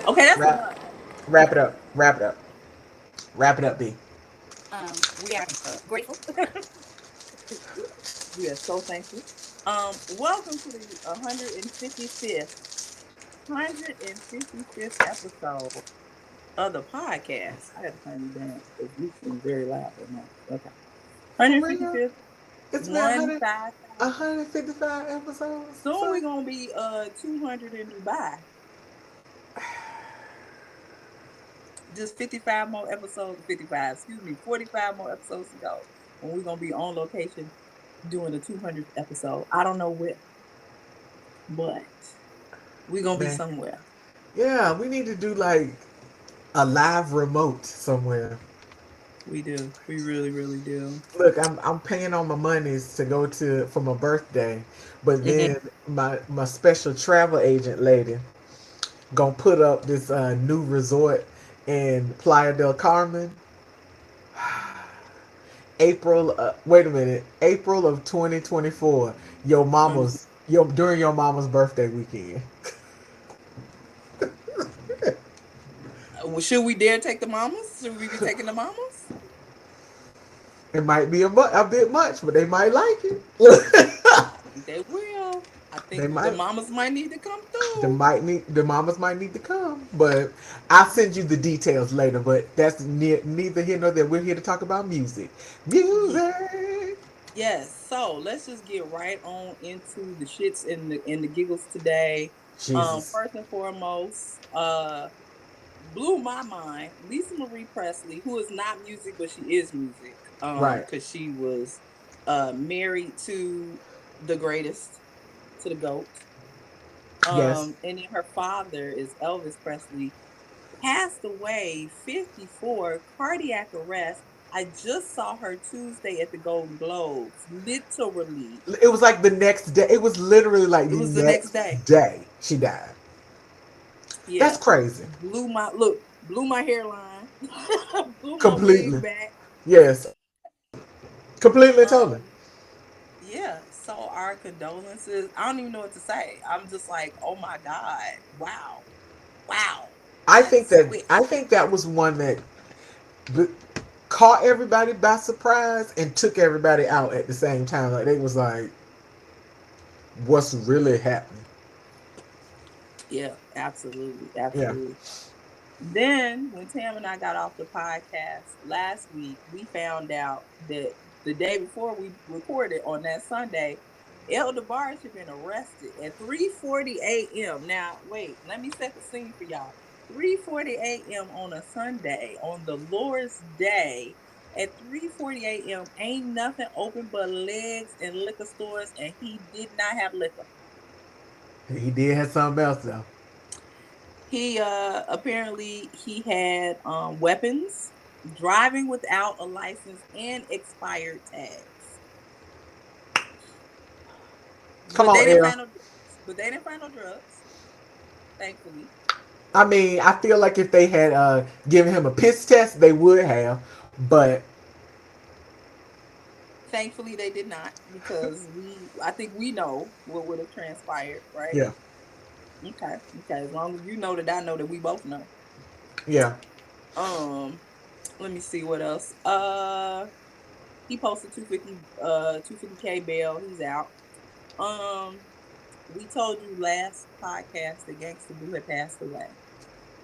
Okay, that's Wrap, enough. wrap it up. Wrap it up. Wrap it up, B. We are grateful. We are so thankful. Welcome to the 155th episode of the podcast. I got to turn you down because you seem very loud right now. Okay. For real? 155th, It's been 155. 155 episodes. Soon So we gonna be 200 in Dubai. Just 55 more episodes, 55, excuse me, 45 more episodes to go. When we're gonna be on location doing the 200th episode. I don't know where, but we're gonna be man, somewhere. yeah, we need to do like a live remote somewhere. We do. We really, really do. Look, I'm paying all my monies to go to for my birthday, but Hmm. then my special travel agent lady gonna put up this new resort in Playa del Carmen. Wait a minute, April of 2024. Your during your mama's birthday weekend. Should we dare take the mamas? Should we be taking the mamas? It might be a bit much, but they might like it. I think they will. I they think the might. mamas might need to come The through. might need the mamas might need to come, but I'll send you the details later. But that's neither here nor there. We're here to talk about music. Yeah. Music. Yes. So let's just get right on into the shits and the giggles today. Jesus. First and foremost, blew my mind. Lisa Marie Presley, who is not music, but she is music. Right. Because she was married to the greatest, to the GOAT. Yes. And then her father is Elvis Presley, passed away 54, cardiac arrest. I just saw her Tuesday at the Golden Globes. Literally, It was like the next day. It was literally like it the was the next next day. day she died. That's Yeah, crazy. blew my hairline, blew my wig Completely. back. Yes. Completely totally. Um, yeah. So our condolences. I don't even know what to say. I'm just like, oh my god, wow, wow. That's I quick. think that was one that b- caught everybody by surprise and took everybody out at the same time. Like they was like, "What's really happening?" Yeah, absolutely, Yeah. absolutely. Then, when Tam and I got off the podcast last week, we found out that the day before we recorded on that Sunday, Elder Barge had been arrested at 3:40 a.m. Now, wait, let me set the scene for y'all. 3:40 a.m. on a Sunday, on the Lord's Day, at 3:40 a.m. ain't nothing open but legs and liquor stores, and he did not have liquor. He did have something else though. He apparently he had weapons, driving without a license, and expired tags. Come But they on, didn't L. find no drugs. But they didn't find no drugs, thankfully. I mean, I feel like if they had given him a piss test, they would have. But Thankfully they did not, because I think we know what would have transpired, right? yeah, Okay. Okay. As long as you know that I know that we both know. yeah, Um, let me see what else. He posted 250K bail. He's out. Um, we told you last podcast that Gangsta Boo had passed away,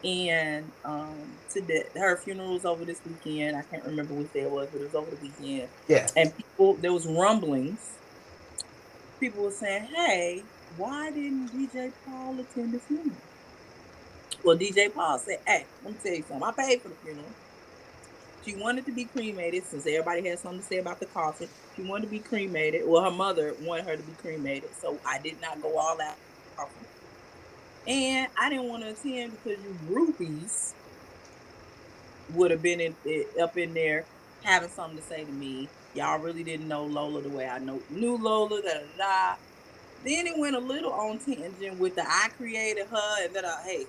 and today her funeral was over this weekend. I can't remember which day it was, but it was over the weekend. yeah. And people, there was rumblings. People were saying, "Hey, why didn't DJ Paul attend the funeral?" Well, DJ Paul said, "Hey, let me tell you something. I paid for the funeral. She wanted to be cremated since everybody had something to say about the coffin. She wanted to be cremated. Well, her mother wanted her to be cremated, so I did not go all out. And I didn't want to attend because you groupies would have been up in there having something to say to me. Y'all really didn't know Lola the way I knew Lola. Da da da. Then it went a little on tangent with the I created her and that. Hey,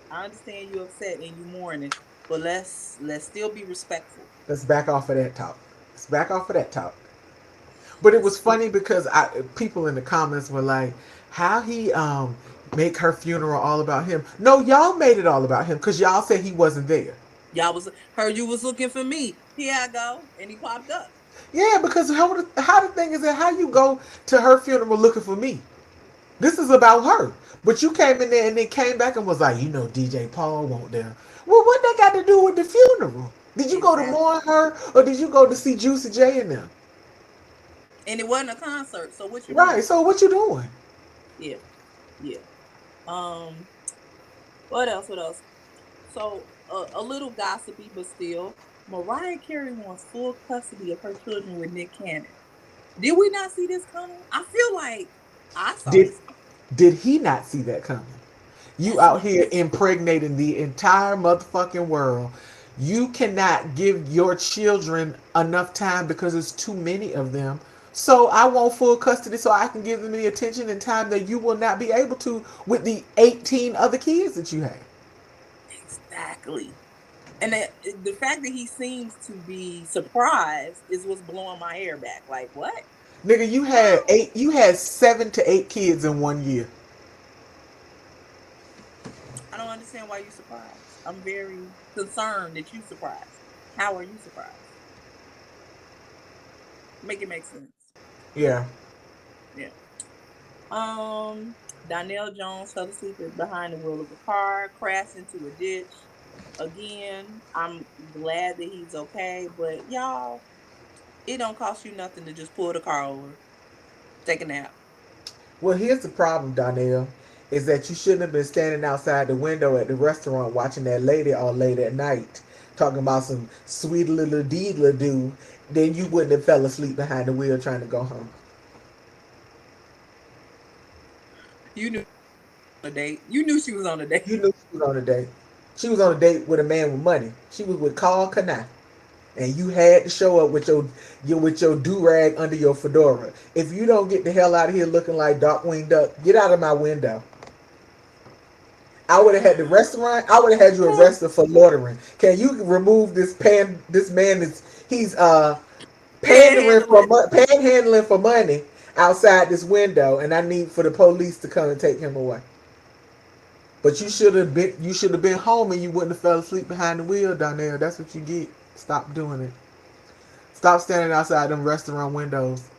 I understand you upset and you mourning, but let's still be respectful. Let's back off of that talk. Let's back off of that talk. But it Let's was still. funny because people in the comments were like, "How Make her funeral all about him. No, y'all made it all about him because y'all said he wasn't there. Y'all was heard you was looking for me. Here I go, and he popped up. Yeah, because how the thing is that how you go to her funeral looking for me? This is about her. But you came in there and then came back and was like, DJ Paul won't there. Well, what that got to do with the funeral? Did you go to Exactly. mourn her or did you go to see Juicy J and them? And it wasn't a concert. So what you Right. doing? So what you doing? Yeah, yeah. Um, what else? What else? So a little gossipy, but still, Mariah Carey wants full custody of her children with Nick Cannon. Did we not see this coming? I feel like I saw Did this coming. did he not see that coming? You That's what out I'm here saying. impregnating the entire motherfucking world. You cannot give your children enough time because it's too many of them. So I want full custody so I can give them the attention and time that you will not be able to with the 18 other kids that you have. Exactly. And the fact that he seems to be surprised is what's blowing my hair back. Like, what? Nigga, How? you had 7 to 8 kids in one year. I don't understand why you're surprised. I'm very concerned that you're surprised. How are you surprised? Make it make sense. Yeah. Yeah. Donnell Jones fell asleep behind the wheel of a car, crashed into a ditch. Again, I'm glad that he's okay, but y'all, it don't cost you nothing to just pull the car over, take a nap. Well, here's the problem, Donnell, is that you shouldn't have been standing outside the window at the restaurant watching that lady all late at night, talking about some sweet little deedler do. Then you wouldn't have fell asleep behind the wheel trying to go home. You knew on a date. You knew she was on a date. You knew she was on a date. She was on a date with a man with money. She was with Carl Kanai. And you had to show up with your do rag under your fedora. If you don't get the hell out of here looking like Darkwing Duck, get out of my window. I would have had the restaurant. I would have had you arrested for loitering. Can you remove this pan? This man is he's Panhandling. panhandling for money outside this window, and I need for the police to come and take him away. But you should have been home and you wouldn't have fell asleep behind the wheel down there. That's what you get. Stop doing it. Stop standing outside them restaurant windows.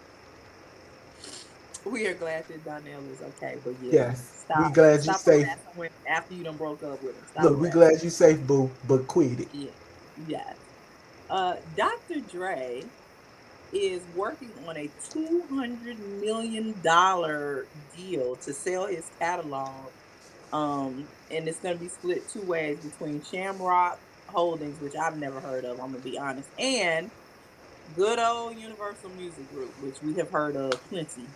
We are glad that Donnell is okay, but yeah, Yes, we stop, glad you stop safe. harassing women after you done broke up with them. Stop Look, we harassing. glad you safe, boo, but quit it. Yeah, yes. Dr. Dre is working on a $200 million deal to sell his catalog. And it's going to be split two ways between Shamrock Holdings, which I've never heard of, I'm going to be honest, and good old Universal Music Group, which we have heard of plenty.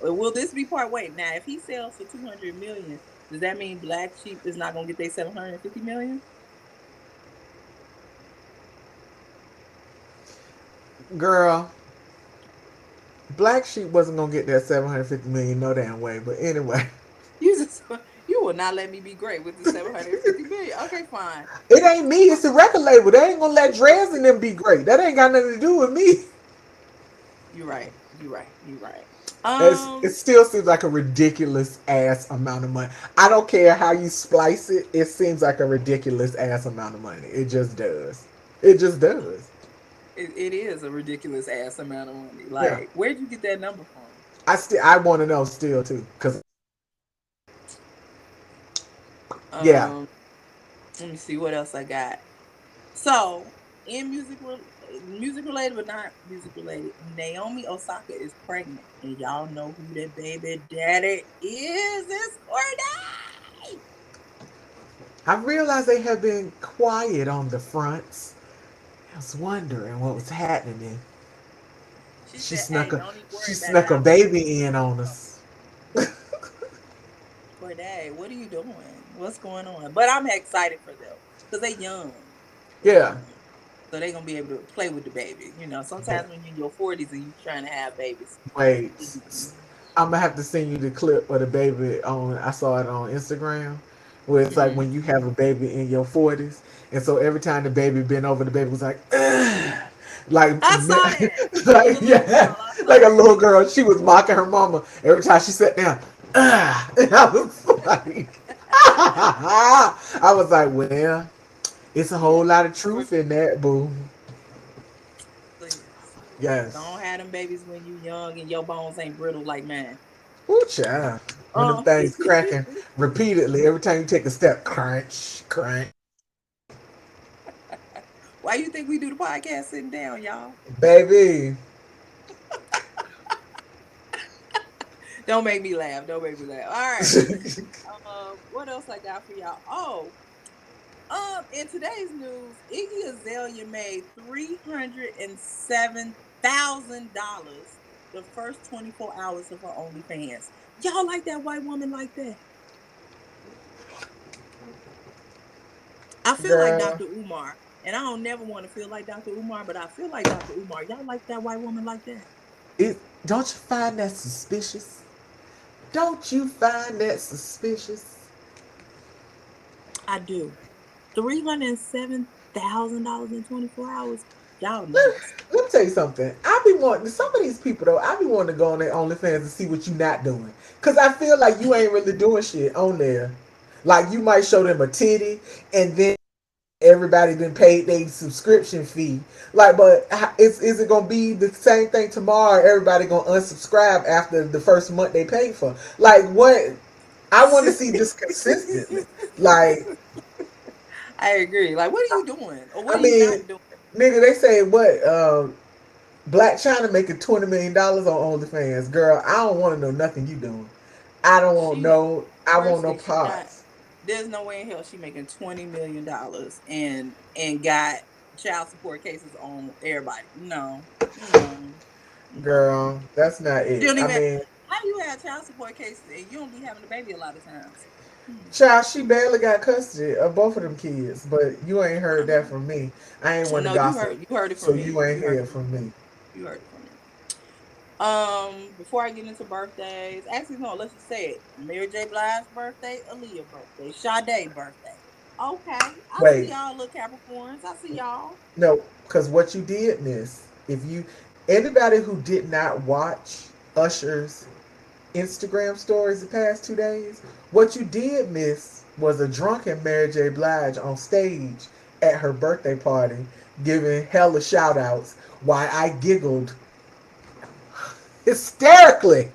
Will this be part? Wait, now if he sells for 200 million, does that mean Black Sheep is not gonna get their 750 million? Girl, Black Sheep wasn't gonna get that 750 million no damn way. But anyway, You just you will not let me be great with the 750 million. Okay, fine. it ain't me. It's the record label. They ain't gonna let Drez and them be great. That ain't got nothing to do with me. You're right. You're right. You're right. It still seems like a ridiculous ass amount of money. I don't care how you splice it. It seems like a ridiculous ass amount of money. It just does. It just does. it is a ridiculous ass amount of money. Yeah. Like, where'd you get that number from? I want to know still too. Cause yeah. Um, Let me see what else I got. So, in music related, but not music related, Naomi Osaka is pregnant, and y'all know who that baby daddy is. It's Corday. I realized they have been quiet on the fronts. I was wondering what was happening. She She said, snuck "Hey, a don't even she worry about it. snuck a I'll be here baby in on tomorrow." us. Corday, what are you doing? What's going on? But I'm excited for them because they young. They Yeah. young. So they're gonna be able to play with the baby. Yeah. Sometimes when you're in your 40s and you're trying to have babies, Wait. it be I'm gonna have to send you the clip of the baby on. I saw it on Instagram, where it's like Mhm. when you have a baby in your 40s, and so every time the baby bent over, the baby was like, "Ugh." like, I saw that. Like a like little yeah, girl. I like saw a that. little girl. She was mocking her mama every time she sat down. And I was like, I was like, well, it's a whole Yeah. lot of For truth in that, boo. so yes. Yes. Don't have them babies when you young and your bones ain't brittle like mine. Ooh, child. When them Um, things cracking repeatedly every time you take a step, crunch, crunch. why you think we do the podcast sitting down, y'all? Baby. Don't make me laugh. Don't make me laugh. All right. What else I got for y'all? Oh, in today's news, Iggy Azalea made $307,000 the first 24 hours of her OnlyFans. Y'all like that white woman like that? I feel like Girl, Dr. Umar, and I don't never want to feel like Dr. Umar, but I feel like Dr. Umar. Y'all like that white woman like that? it, don't you find that suspicious? Don't you find that suspicious? I do. $307,000 in 24 hours. Y'all nuts. Let me tell you something. I be wanting some of these people though. I be wanting to go on their OnlyFans and see what you not doing, cause I feel like you ain't really doing shit on there. Like you might show them a titty, and then everybody been paid their subscription fee. Like, but is it gonna be the same thing tomorrow? Everybody gonna unsubscribe after the first month they paid for? Like, what? I want to see this consistently. Like, I agree. Like, what are you doing? Or what I are you mean, not doing? nigga, they say what? Black China making $20 million on OnlyFans. Girl, I don't want to know nothing you doing. I don't want She no. I want no firstly, she not parts. there's no way in hell she making $20 million and got child support cases on everybody. No, no, no. Girl, that's not She it. don't I even mean, how you have child support cases and you don't be having a baby a lot of times. Hmm. child, she barely got custody of both of them kids, but you ain't heard that from me. I ain't want to No, gossip, you heard it so from me. you ain't You heard hear it it from me. from me. You heard it from me. Before I get into birthdays, actually no, let's just say it. Mary J. Blige's birthday, Aaliyah birthday, Sade birthday. Okay, I see Wait, y'all, little Capricorns. I see y'all. no, because what you did miss, if you, anybody who did not watch Usher's Instagram stories the past 2 days, what you did miss was a drunken Mary J. Blige on stage at her birthday party giving hella shout outs while I giggled hysterically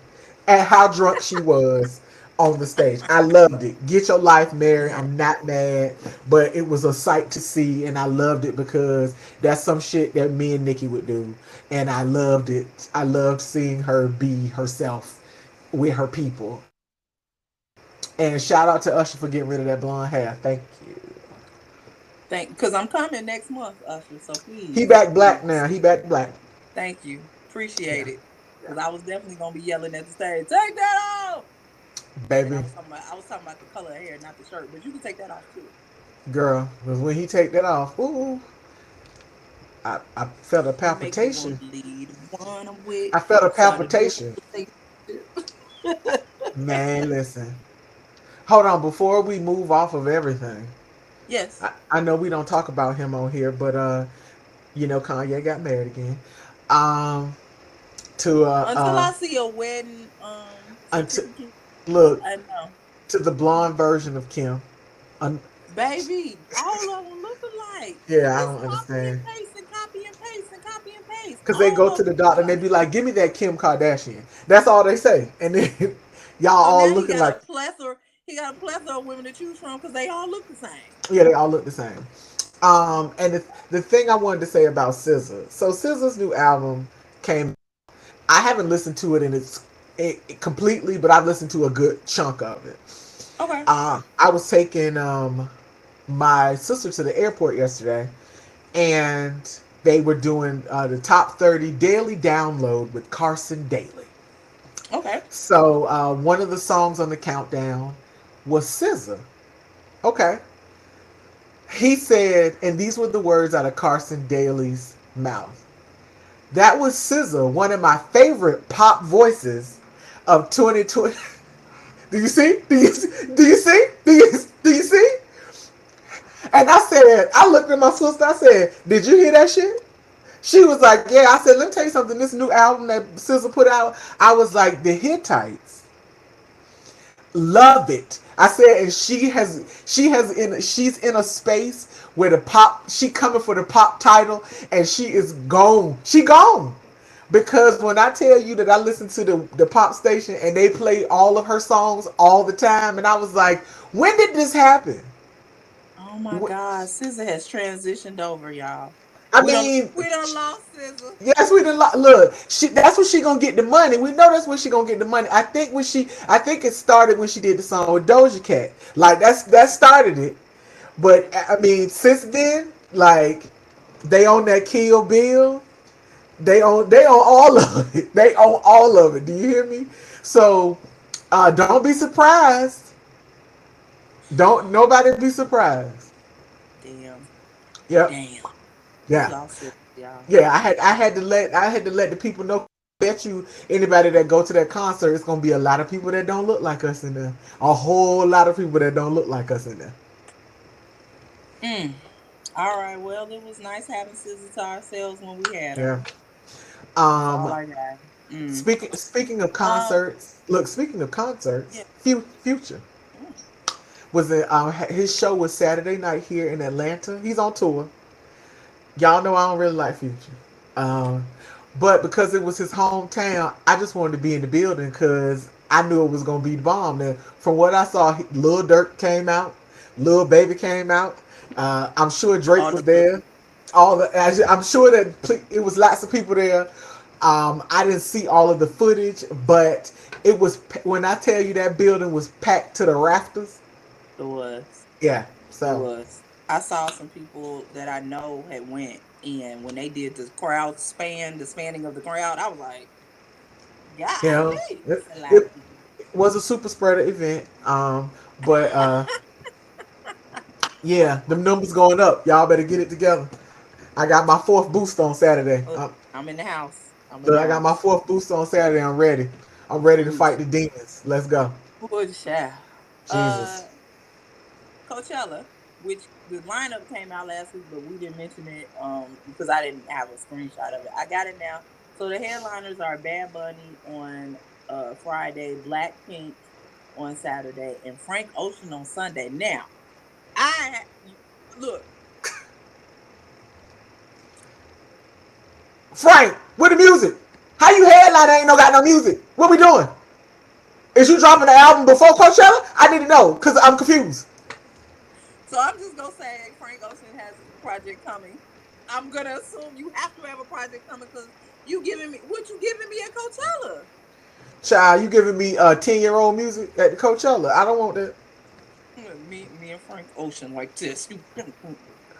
at how drunk she was on the stage. I loved it. Get your life, Mary. Yeah. I'm not mad, but it was a sight to see, and I loved it because that's some shit that me and Nikki would do, and I loved it. I loved seeing her be herself with her people. And shout out to Usher for getting rid of that blonde hair. Thank you. Because I'm coming next month, Usher. So He please, back black please, now. He back black. thank you, Yeah, appreciate it. yeah. Because I was definitely gonna be yelling at the stage, take that off. And Baby, I was talking about the color of hair, not the shirt. But you can take that off too. girl, because when he take that off, ooh, I felt a You make me want palpitation. to lead one I'm with. I felt a Start a new palpitation. relationship. Man, listen. Hold on, before we move off of everything, Yes. I know we don't talk about him on here, but Kanye got married again. Um, to Until I see a wedding until certificate, look I know. to the blonde version of Kim. Un, Baby, all of them look alike. yeah, I It's don't copy and understand. paste and copy and paste and copy and paste. Cause they go All to of the them look doctor and they alike. be like, "Give me that Kim Kardashian." That's all they say, and then y'all So all now he looking got like, a plethora. He got a plethora of women to choose from because they all look the same. yeah, they all look the same. And the thing I wanted to say about SZA, so SZA's new album came. I haven't listened to it in it completely, but I've listened to a good chunk of it. Okay. I was taking my sister to the airport yesterday, and they were doing the top 30 daily download with Carson Daly. Okay. So one of the songs on the countdown was SZA. Okay. He said, and these were the words out of Carson Daly's mouth. That was SZA, one of my favorite pop voices of 2020. Do you see? Do you see? Do you see? And I said, I looked at my sister. I said, "Did you hear that shit?" She was like, "Yeah." I said, "Let me tell you something. This new album that SZA put out," I was like, "The Hittites love it. I said, and she's in a space where the pop, she coming for the pop title, and she is gone. She gone. Because when I tell you that I listen to the pop station and they play all of her songs all the time, and I was like, when did this happen? Oh my God, SZA has transitioned over, y'all. I We don't mean, we don't lost SZA. yes, we did. Look, that's when she gonna get the money. We know that's when she gonna get the money. I think it started when she did the song with Doja Cat. Like that started it. But I mean, since then, like they own that Kill Bill. They own all of it. They own all of it. Do you hear me? So don't be surprised. Don't nobody be surprised. Damn. Yep. Damn. We Yeah. lost SZA, y'all. Yeah. I had to let the people know. Bet you anybody that go to that concert, it's gonna be a lot of people that don't look like us in there. A whole lot of people that don't look like us in there. Mm. All right. Well, it was nice having SZA to ourselves when we had her. Yeah. That's all Um. I got. Mm. Speaking of Um. concerts, look. Speaking of concerts, Yeah. Future Mm. was in, his show was Saturday night here in Atlanta. He's on tour. Y'all know I don't really like Future. Um, but because it was his hometown, I just wanted to be in the building because I knew it was gonna be the bomb. And from what I saw, Lil Durk came out, Lil Baby came out. I'm sure Drake All was the good there. people. I'm sure that it was lots of people there. I didn't see all of the footage, but it was when I tell you that building was packed to the rafters. It was. Yeah. It So was. I saw some people that I know had went, and when they did the spanning of the crowd, I was like, you know, golly, it, it's a lot it of people. was a super spreader event. But yeah, them numbers going up. Y'all better get it together. I got my fourth boost on Saturday. Look, I'm in the house. I'm in the Look, I got my house. fourth boost on Saturday. I'm ready. I'm ready to Ooh, fight the demons. Let's go. ooh, child. Jesus. Coachella, which the lineup came out last week, but we didn't mention it because I didn't have a screenshot of it. I got it now. So the headliners are Bad Bunny on Friday, Blackpink on Saturday, and Frank Ocean on Sunday. Now, I look, Frank, with the music. How you headline ain't no got no music? What we doing? Is you dropping the album before Coachella? I need to know because I'm confused. so I'm just gonna say Frank Ocean has a project coming. I'm gonna assume you have to have a project coming because you giving me what you giving me at Coachella. Child, you giving me 10-year-old music at the Coachella? I don't want that. Me and Frank Ocean like this. You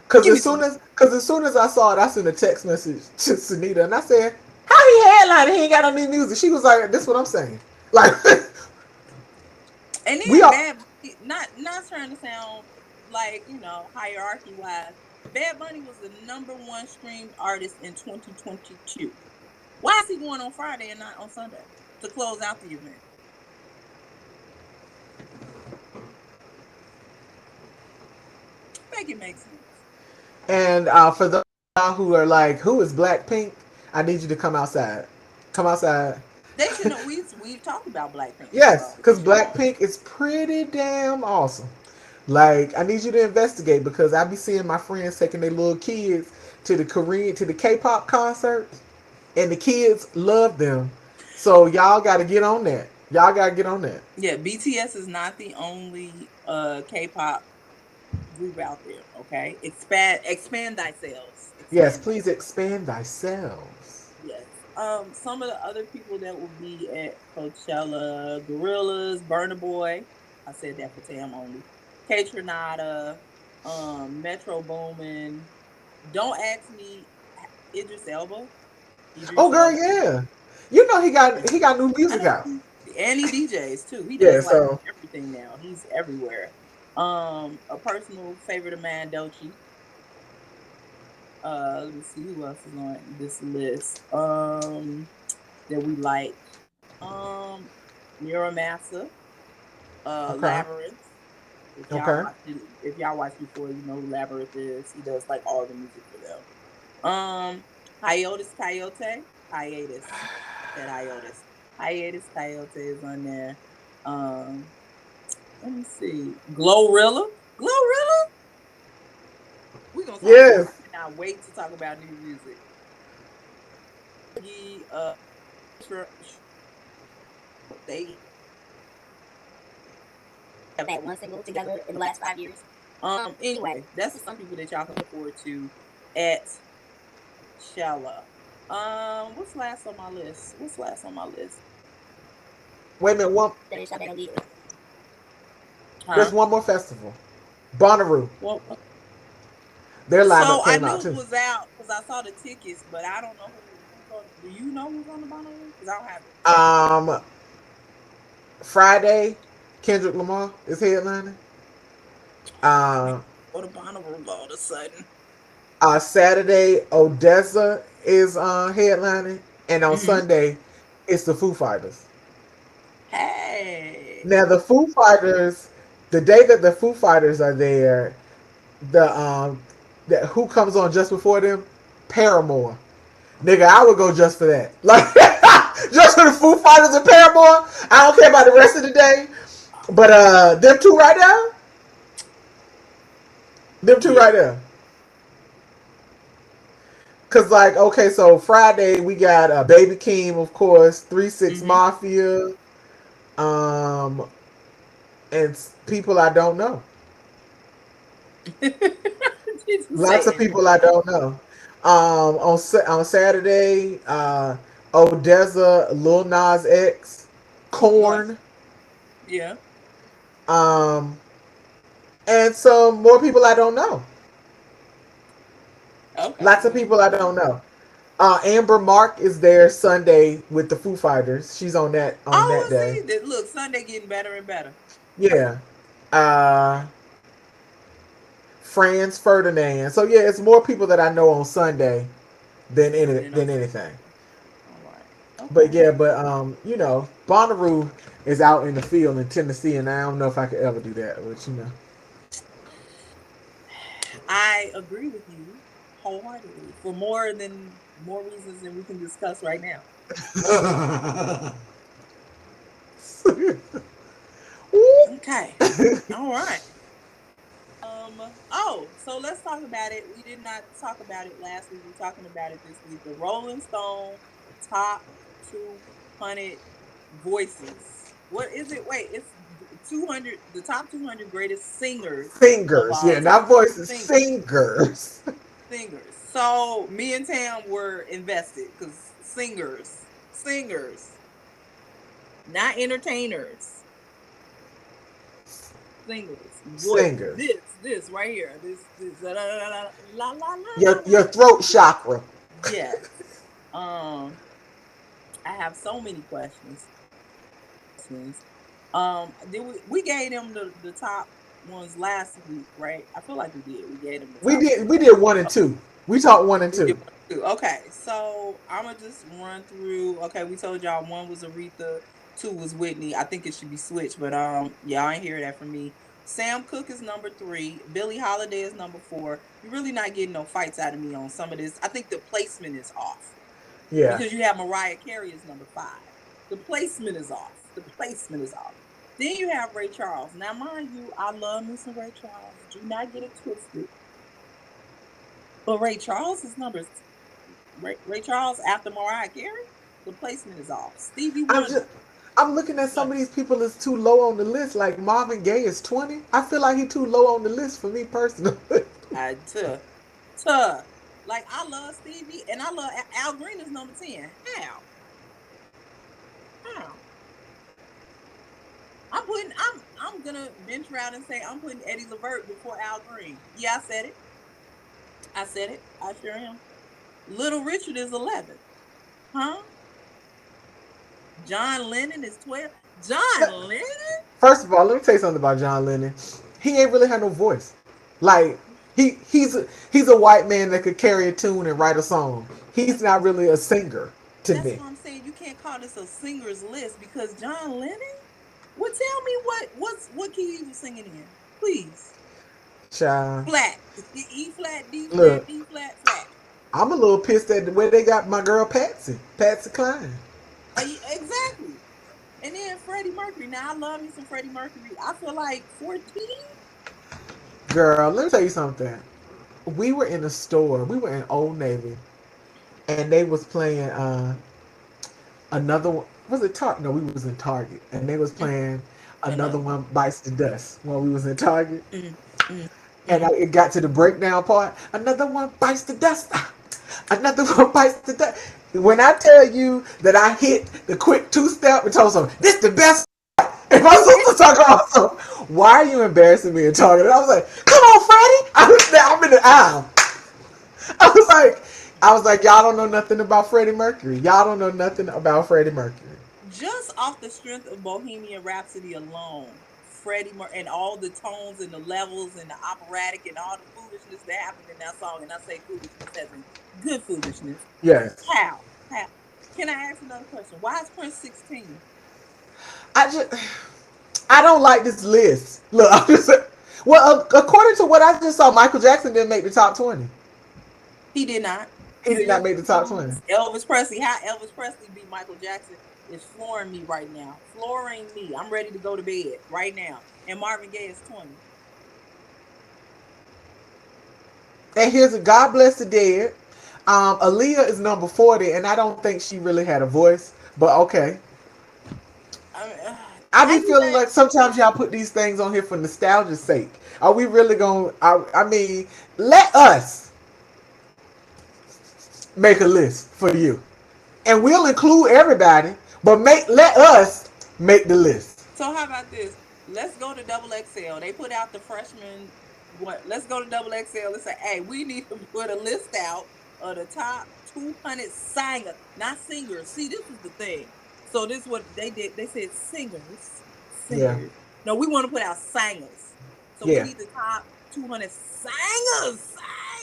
Cause give me as some. soon as cause as soon as I saw it, I sent a text message to Sunita and I said, "How he headlining? He ain't got no new music." She was like, "This is what I'm saying." Like And we then all Bad Bunny, not trying to sound like hierarchy wise, Bad Bunny was the #1 streamed artist in 2022. Why is he going on Friday and not on Sunday to close out the event? Make it make sense. and for those who are like, "Who is Blackpink?" I need you to come outside. Come outside. They should know. We've talked about Blackpink as Yes, well. They because should know. Blackpink is pretty damn awesome. Like I need you to investigate because I be seeing my friends taking their little kids to the K-pop concerts, and the kids love them. So y'all got to get on that. Y'all got to get on that. Yeah, BTS is not the only K-pop group out there. Okay, expand thyself. Yes, Expand please thyself. expand thyself. Yes. Some of the other people that will be at Coachella, Gorillas, Burna Boy. I said that for Tam only. K Tronada, Metro Boomin. Don't ask me Idris Elba. Oh Idris girl, Elba. yeah. You know he got new music out. And he DJs too. He Yeah, does like so everything now. He's everywhere. A personal favorite of mine, Dochi. Let me see who else is on this list. That we like. Um, Muramasa, okay, Labyrinth. okay. If y'all watch before, you know who Labyrinth is. He does like all the music for them. Hiatus Coyote, hiatus. I said hiatus. Hiatus Coyote is on there. Um, Let me see. Glorilla. Glorilla? We're gonna talk about, Yes. I cannot wait to talk about new music. He they have had one single together in the last 5 years. Anyway, that's just some people that y'all can look forward to at Shella. What's last on my list? What's last on my list? Wait a minute. That y'all better leave with. There's Huh? one more festival. Bonnaroo. Well, Their so lineup I came out knew it too. was out because I saw the tickets, but I don't know who's on. Do you know who's on the Bonnaroo? Because I don't have it. Um, Friday, Kendrick Lamar is headlining. Man, Uh, go to Bonnaroo all of a sudden. Saturday, Odessa is headlining, and on Mm-hmm. Sunday, it's the Foo Fighters. Hey. Now the Foo Fighters, the day that the Foo Fighters are there, the who comes on just before them? Paramore. Nigga, I would go just for that. Like just for the Foo Fighters and Paramore. I don't care about the rest of the day. But them two right there, them two Yeah. right there. Cause like okay, so Friday we got Baby Keem, of course, 3 6 Mm-hmm. Mafia, um, and people I don't know. Jesus Lots of saying. people I don't know. On Saturday, Odessa, Lil Nas X, Right. Corn, Yeah. um, and some more people I don't know. Okay. Lots of people I don't know. Amber Mark is there Sunday with the Foo Fighters. She's on that Oh, day. see that. Look, Sunday getting better and better. Yeah. Uh, Franz Ferdinand. So yeah, it's more people that I know on Sunday Then on than Saturday. anything. All right. But Okay. yeah, but Bonnaroo is out in the field in Tennessee, and I don't know if I could ever do that. But I agree with you wholeheartedly for more reasons than we can discuss right now. Okay. All right. So let's talk about it. We did not talk about it last week. We're talking about it this week. The Rolling Stone top 200 voices. What is it? Wait, it's 200. The top 200 greatest singers of Singers, all yeah, not time. voices, Singers, singers. singers. So me and Tam were invested because singers, not entertainers. Singers, voices. Singers. This right here. This la la la la la la la Your la. throat chakra. Yes. Um, I have so many questions. Did we gave them the top ones last week, right? I feel like we did. We gave them the We top did ones we last did one week. and Okay. two. We talked one and We did two. one too. Okay, so I'm gonna just run through. Okay, we told y'all one was Aretha, two was Whitney. I think it should be switched, but y'all ain't hear that from me. Sam Cooke is number three. Billie Holiday is number four. You're really not getting no fights out of me on some of this. I think the placement is off Yeah. because you have Mariah Carey as number five. The placement is off. The placement is off. Then you have Ray Charles. Now, mind you, I love me some Ray Charles. Do not get it twisted. But Ray Charles is number Ray Charles after Mariah Carey, the placement is off. Stevie I'm just Wonder. I'm looking at some What? of these people is too low on the list. Like Marvin Gaye is 20. I feel like he too low on the list for me personally. I tuh. Like I love Stevie and I love Al Green is number 10. How? How? I'm gonna venture out and say I'm putting Eddie Levert before Al Green. Yeah, I said it. I said it. I sure am. Little Richard is 11. Huh? John Lennon is 12. John Lennon? First of all, let me tell you something about John Lennon. He ain't really had no voice. Like he's a white man that could carry a tune and write a song. He's That's not really a singer to That's me. why I'm saying you can't call this a singer's list because John Lennon. Well, tell me what key he was singing in, please. Child, Flat, E flat, D flat, look, D flat, flat. I'm a little pissed at the way they got my girl Patsy Cline. Exactly, And then Freddie Mercury. Now I love me some Freddie Mercury. I feel like 14. Girl, let me tell you something. We were in a store. We were in Old Navy, and they was playing another one. Was it Target? No, we was in Target, and they was Mm, playing another another one, Bites the Dust, while we was in Target. one. Mm, And mm. it got to the breakdown part. Another one bites the dust. Another one bites the dust. When I tell you that I hit the quick two step and told them, this the best. If my sister talking about something, why are you embarrassing me and talking? And I was like, come on, Freddie. I'm in the aisle. I was like, y'all don't know nothing about Freddie Mercury. Y'all don't know nothing about Freddie Mercury. Just off the strength of Bohemian Rhapsody alone, and all the tones and the levels and the operatic and all the foolishness that happened in that song, and I say foolishness as in good foolishness. Yes. How? How? Can I ask another question? Why is Prince 16? I just, I don't like this list. Look, I'm just, well, according to what I just saw, Michael Jackson didn't make the top 20. He did not. He did not Zero make the top 20. clues. Elvis Presley. How Elvis Presley beat Michael Jackson is flooring me right now. Flooring me. I'm ready to go to bed right now. And Marvin Gaye is 20. And here's a God Bless the Dead. Aaliyah is number 40, and I don't think she really had a voice, but okay. I mean, I how be you feeling name? like sometimes y'all put these things on here for nostalgia's sake. Are we really going to, I mean, let us make a list for you. And we'll include everybody, but let us make the list. So how about this? Let's go to Double XL. They put out the freshman. What? Let's go to Double XL and say, hey, we need to put a list out of the top 200 singers, not singers. See, this is the thing. So this is what they did. They said singers, Yeah. singers. No, we want to put out singers. So we Yeah. need the top 200 singers,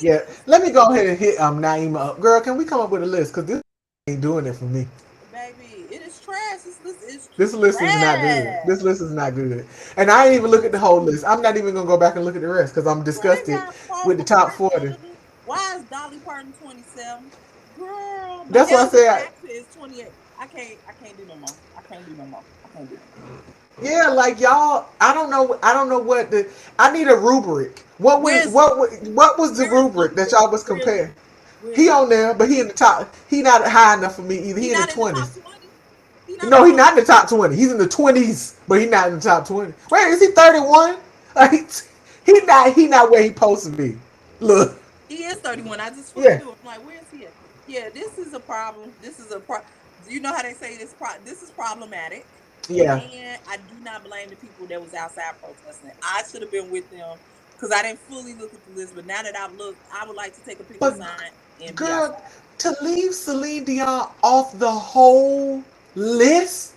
Yeah. singers. Let me go ahead and hit Naima up. Girl, can we come up with a list? Because this ain't doing it for me. Baby, it is trash. This list is This list is not good. trash. This list is not good. And I ain't even look at the whole list. I'm not even gonna go back and look at the rest because I'm Girl, they disgusted got Paul with the top McCartney 40. under the. Why is Dolly Parton 27? Girl, That's why I Elvis said, Jackson is 28. I can't do no more. I can't do no more. I can't do no more. yeah, like y'all. I don't know. I don't know what the. I need a rubric. Where's What was the where's rubric that Luther? y'all was Where's comparing? where's He on Luther? there, but he in the top. He not high enough for me either. He He in the not in the top 20s. 20. He not in No, the he top not in the top 20. He's in the 20s, but he not in the top 20. Wait, is he 31? Like, he not where he supposed to be. Look, He is 31. I just flipped yeah, through. I'm like, where's he at? Yeah, this is a problem. This is a You know how they say this is problematic. yeah. And I do not blame the people that was outside protesting. I should have been with them because I didn't fully look at the list. But now that I've looked, I would like to take a picture But sign and be girl, outside. to leave Celine Dion off the whole list,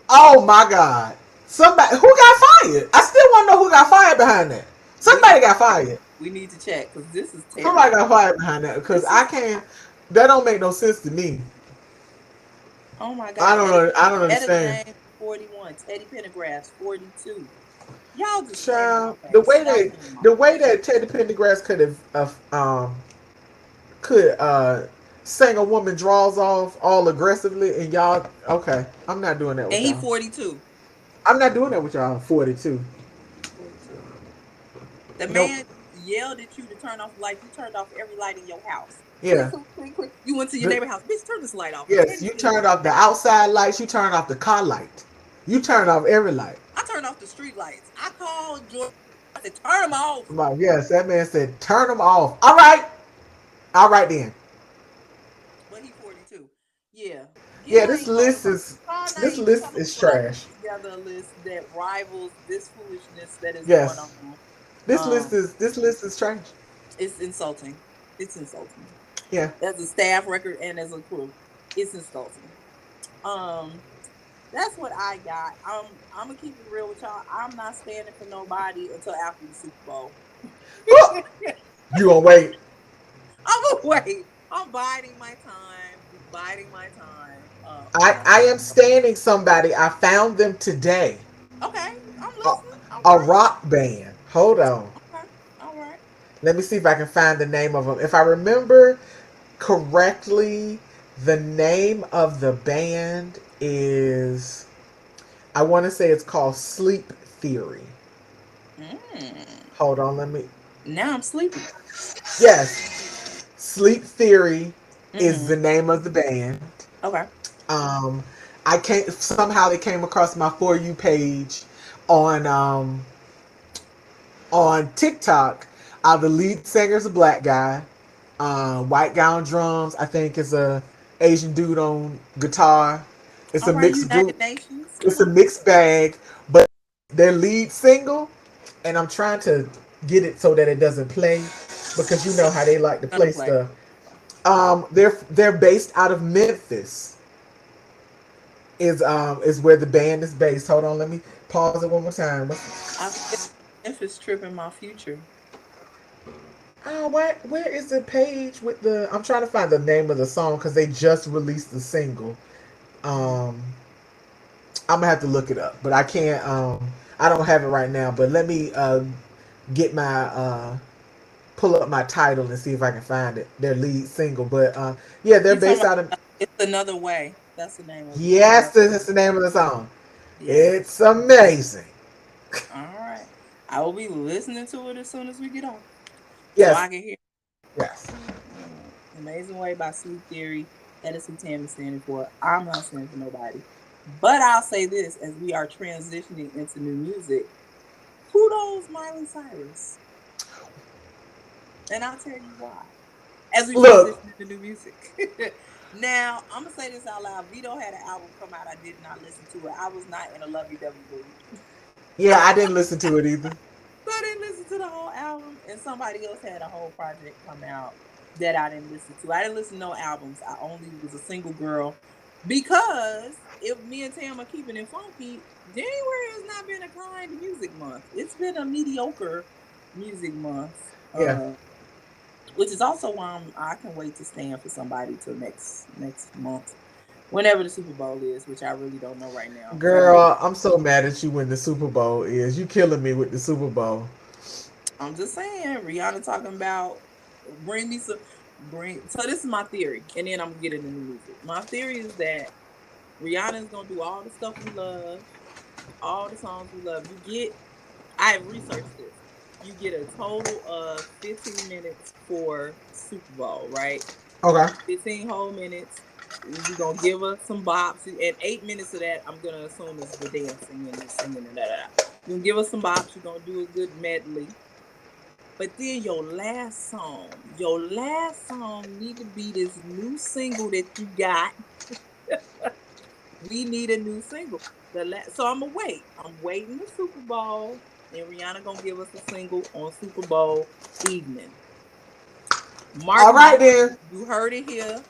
oh my God. Somebody who got fired. I still want to know who got fired behind that. We Somebody need got fired. we need to check because this is Somebody terrible. got fired behind that because This I is can't. That don't make no sense to me. oh my I god. don't know. I don't Etta understand. James 41, Teddy Pendergrass 42. Y'all just playing in my Child, face. Y'all playing in my the way face. that Teddy Pendergrass could sing a woman draws off all aggressively and y'all okay. I'm not doing that And with he y'all. 42. I'm not doing that with y'all. 42. 42. The Nope. man yelled at you to turn off the light. You turned off every light in your house. Click, Yeah. click, click, click. You went to your The, neighbor's house. Bitch, turn this light off. yes, Teddy you said, turned off the outside lights. You turned off the car light. You turned off every light. I turned off the street lights. I called George. I said, turn them off. I'm like, yes, that man said turn them off. All right. All right then. But he 42. Yeah. Get Yeah, Call this Naeem and tell list him is we're going to put trash. together a list that rivals this foolishness that is going Yes. on. This Um, is this list is trash. it's insulting. It's insulting. Yeah. As a staff record and as a crew. It's insulting. Um, That's what I got. I'm gonna keep it real with y'all. I'm not standing for nobody until after the Super Bowl. Huh! You gonna wait? I'm gonna wait. I'm biding my time. Biding my time. I am standing somebody. I found them today. Okay, I'm A, listening. All a right. rock band. Hold on. Okay. All right. Let me see if I can find the name of them. If I remember correctly, the name of the band is. I want to say it's called Sleep Theory. Mm. Hold on, let me. Now I'm sleepy. Yes, Sleep Theory is Mm-hmm. the name of the band. Okay. Um, I can't somehow it came across my for you page on on TikTok. The lead singer's a black guy. White gown drums. I think is a Asian dude on guitar. It's All a right, mixed United group. Nations. It's Come a on. mixed bag, but their lead single, and I'm trying to get it so that it doesn't play because you know how they like to Gonna play play. stuff. They're based out of Memphis. Is where the band is based. Hold on, let me pause it one more time. I feel Memphis tripping my future. Where is the page with the? I'm trying to find the name of the song because they just released the single. Mm. Um, I'm gonna have to look it up, but I can't. I don't have it right now. But let me get my pull up my title and see if I can find it. Their lead single, but yeah, they're You talking based about out of. It's Another Way. That's the name of it. It's Yes, Another this is Way. the name of the song. Yes. It's amazing. All right. I will be listening to it as soon as we get off, so Yes, I can hear. yes. Amazing Way by Sleep Theory. That is who Tam is standing for. I'm not standing for nobody. But I'll say this as we are transitioning into new music. Kudos Miley Cyrus. And I'll tell you why. As we Look, transition into new music. Now, I'm gonna say this out loud. Vito had an album come out. I did not listen to it. I was not in a lovey-dovey mood. yeah, I didn't listen to it either. So I didn't listen to the whole album, and somebody else had a whole project come out that I didn't listen to. I didn't listen to no albums. I only was a single girl because if me and Tam are keeping it funky, January has not been a kind music month. It's been a mediocre music month, Yeah, which is also why I can wait to stand for somebody till next month, whenever the Super Bowl is, which I really don't know right now because girl, I'm so mad at you when the Super Bowl is. You killing me with the Super Bowl. I'm just saying, Rihanna talking about bring me some bring. So this is my theory, and then I'm gonna get into the music. My theory is that Rihanna is gonna do all the stuff we love, all the songs we love. You get, I have researched this. You get a total of 15 minutes for Super Bowl, right? Okay. 15 whole minutes. You're gonna give us some bops, and 8 minutes of that I'm gonna assume is the dancing and the singing and da da da. You're gonna give us some bops. You're gonna do a good medley. But then your last song need to be this new single that you got. We need a new single. So I'm gonna wait. I'm waiting the Super Bowl, and Rihanna gonna give us a single on Super Bowl evening. Mark All my right words. then. You heard it here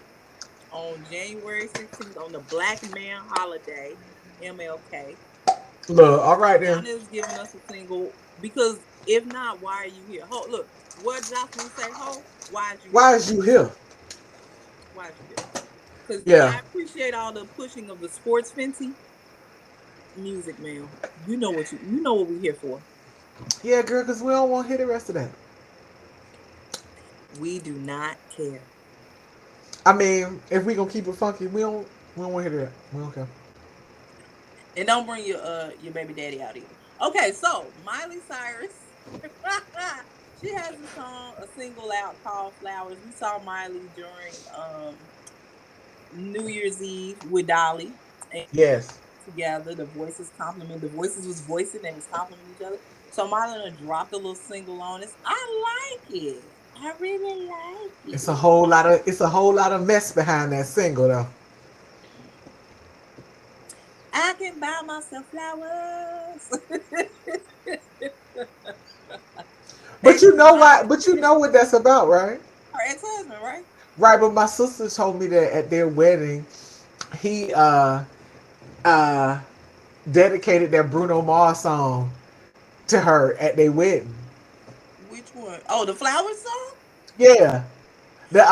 on January 16th on the Black Man holiday, MLK. Look, all right then. Rihanna is giving us a single because if not, why are you here? Ho, look, what Jocelyn say? Ho, why is you here? Why is you here? Why is you here? Because Yeah. I appreciate all the pushing of the sports fancy music, man. You know what we here for. Yeah, girl, because we don't want to hear the rest of that. We do not care. I mean, if we gonna keep it funky, we don't want to hear that. We don't care. And don't bring your baby daddy out either. Okay, so Miley Cyrus. She has a single out called Flowers. We saw Miley during New Year's Eve with Dolly and Yes. together. The voices was voicing, they was complimenting each other. So Miley done dropped a little single on us. I like it. I really like it. It's a whole lot of mess behind that single though. I can buy myself flowers. But And you know Miley, what? But you know what that's about, right? her ex-husband, right? Right. But my sister told me that at their wedding, he uh dedicated that Bruno Mars song to her at their wedding. Which one? Oh, the flowers song? Yeah. The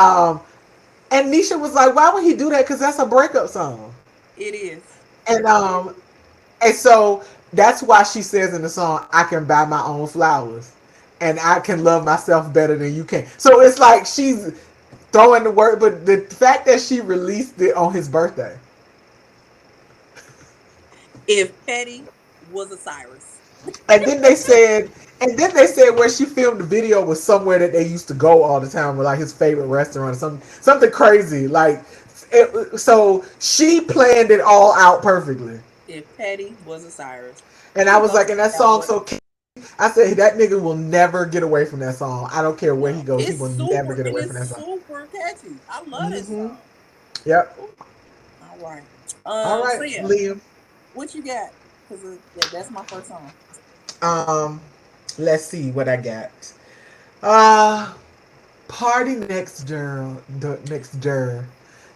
and Nisha was like, "Why would he do that? Because that's a breakup song." It is. And so that's why she says in the song, "I can buy my own flowers, and I can love myself better than you can." So it's like she's throwing the word, but the fact that she released it on his birthday, If Petty was a Cyrus. And then they said, where she filmed the video was somewhere that they used to go all the time, with like his favorite restaurant or something crazy. Like, so she planned it all out perfectly. If Petty was a Cyrus. And I He was low like, and key that got song what? so. I said that nigga will never get away from that song. I don't care where he No. goes, he It's will never super get and away from it's that song. super catchy. I love that Mm-hmm. song. Yep. Ooh, all right. All So right, yeah, Liam. what you got? Because that's my first song. Um, let's see what I got. Uh, Party Next Door, Next Door.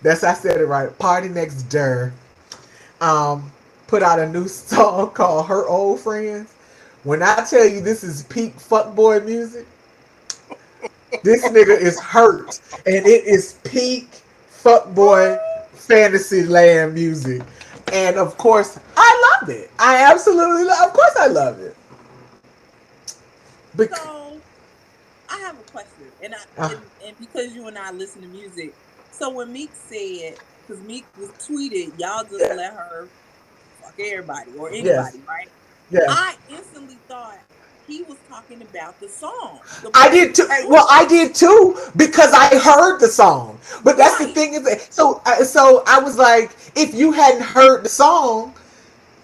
That's I said it right. Party Next Door. Um, put out a new song called Her Old Friends. When I tell you this is peak fuckboy music, this nigga is hurt, and it is peak fuckboy fantasy land music. And of course, I love it. I absolutely love. Of course, I love it. Bec- So I have a question, and uh, because you and I listen to music, so when Meek said, because Meek was tweeted, y'all just let her fuck everybody or yes, anybody, right? yeah. I instantly thought he was talking about the song, the I part did in too. the Well, song, I did too because I heard the song. But that's the right? thing is, so I was like, if you hadn't heard the song,